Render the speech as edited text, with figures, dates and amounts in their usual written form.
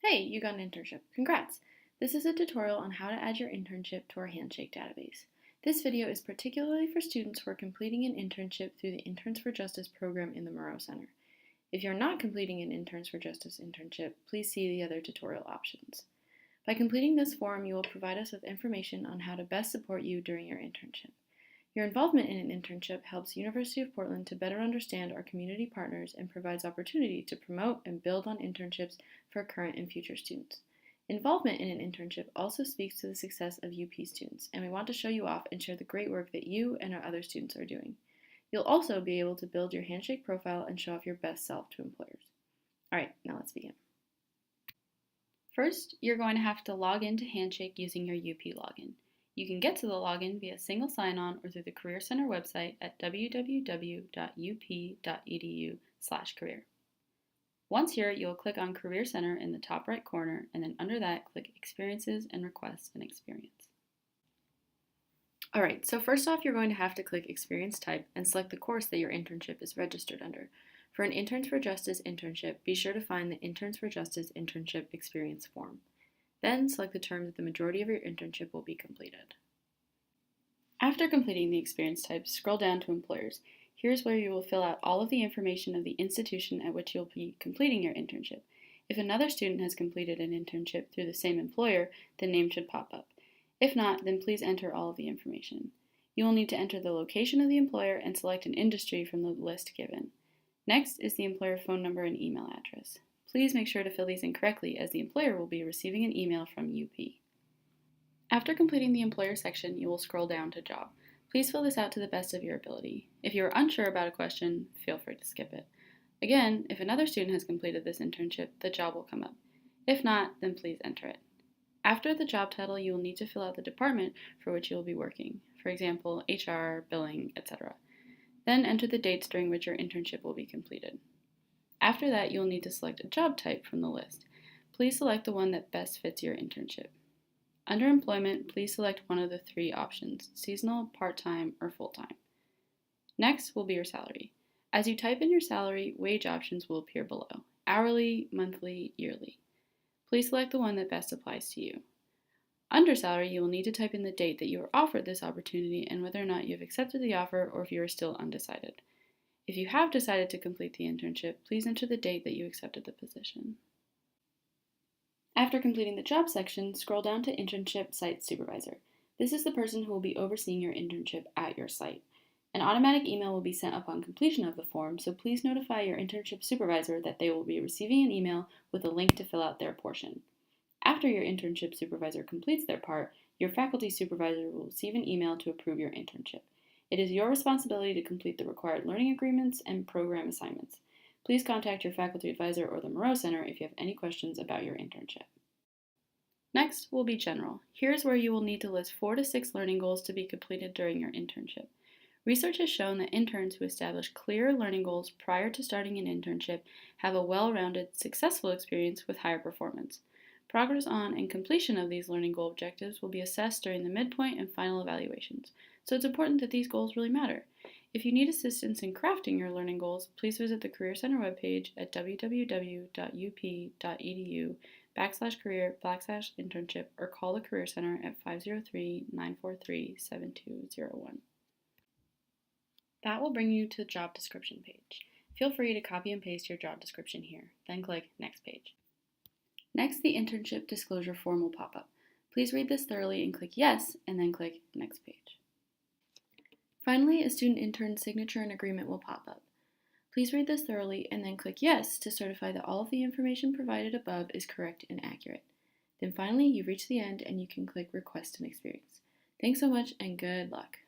Hey, you got an internship. Congrats! This is a tutorial on how to add your internship to our Handshake database. This video is particularly for students who are completing an internship through the Interns for Justice program in the Moreau Center. If you're not completing an Interns for Justice internship, please see the other tutorial options. By completing this form, you will provide us with information on how to best support you during your internship. Your involvement in an internship helps University of Portland to better understand our community partners and provides opportunity to promote and build on internships for current and future students. Involvement in an internship also speaks to the success of UP students, and we want to show you off and share the great work that you and our other students are doing. You'll also be able to build your Handshake profile and show off your best self to employers. Alright, now let's begin. First, you're going to have to log into Handshake using your UP login. You can get to the login via single sign-on or through the Career Center website at www.up.edu/career. Once here, you'll click on Career Center in the top right corner, and then under that, click Experiences and Request an Experience. Alright, so first off, you're going to have to click Experience Type and select the course that your internship is registered under. For an Interns for Justice internship, be sure to find the Interns for Justice Internship Experience form. Then select the term that the majority of your internship will be completed. After completing the experience type, scroll down to Employers. Here's where you will fill out all of the information of the institution at which you'll be completing your internship. If another student has completed an internship through the same employer, the name should pop up. If not, then please enter all of the information. You will need to enter the location of the employer and select an industry from the list given. Next is the employer phone number and email address. Please make sure to fill these in correctly, as the employer will be receiving an email from UP. After completing the employer section, you will scroll down to Job. Please fill this out to the best of your ability. If you are unsure about a question, feel free to skip it. Again, if another student has completed this internship, the job will come up. If not, then please enter it. After the job title, you will need to fill out the department for which you will be working, for example, HR, billing, etc. Then enter the dates during which your internship will be completed. After that, you'll need to select a job type from the list. Please select the one that best fits your internship. Under Employment, please select one of the three options: seasonal, part-time, or full-time. Next will be your salary. As you type in your salary, wage options will appear below: hourly, monthly, yearly. Please select the one that best applies to you. Under salary, you will need to type in the date that you were offered this opportunity and whether or not you have accepted the offer or if you are still undecided. If you have decided to complete the internship, please enter the date that you accepted the position. After completing the job section, scroll down to Internship Site Supervisor. This is the person who will be overseeing your internship at your site. An automatic email will be sent upon completion of the form, so please notify your internship supervisor that they will be receiving an email with a link to fill out their portion. After your internship supervisor completes their part, your faculty supervisor will receive an email to approve your internship. It is your responsibility to complete the required learning agreements and program assignments. Please contact your faculty advisor or the Moreau Center if you have any questions about your internship. Next will be General. Here's where you will need to list 4 to 6 learning goals to be completed during your internship. Research has shown that interns who establish clear learning goals prior to starting an internship have a well-rounded, successful experience with higher performance. Progress on and completion of these learning goal objectives will be assessed during the midpoint and final evaluations, so it's important that these goals really matter. If you need assistance in crafting your learning goals, please visit the Career Center webpage at www.up.edu/career/internship or call the Career Center at 503-943-7201. That will bring you to the job description page. Feel free to copy and paste your job description here, then click Next Page. Next, the internship disclosure form will pop up. Please read this thoroughly and click Yes, and then click Next Page. Finally, a student intern's signature and agreement will pop up. Please read this thoroughly and then click Yes to certify that all of the information provided above is correct and accurate. Then finally, you've reached the end and you can click Request an Experience. Thanks so much and good luck.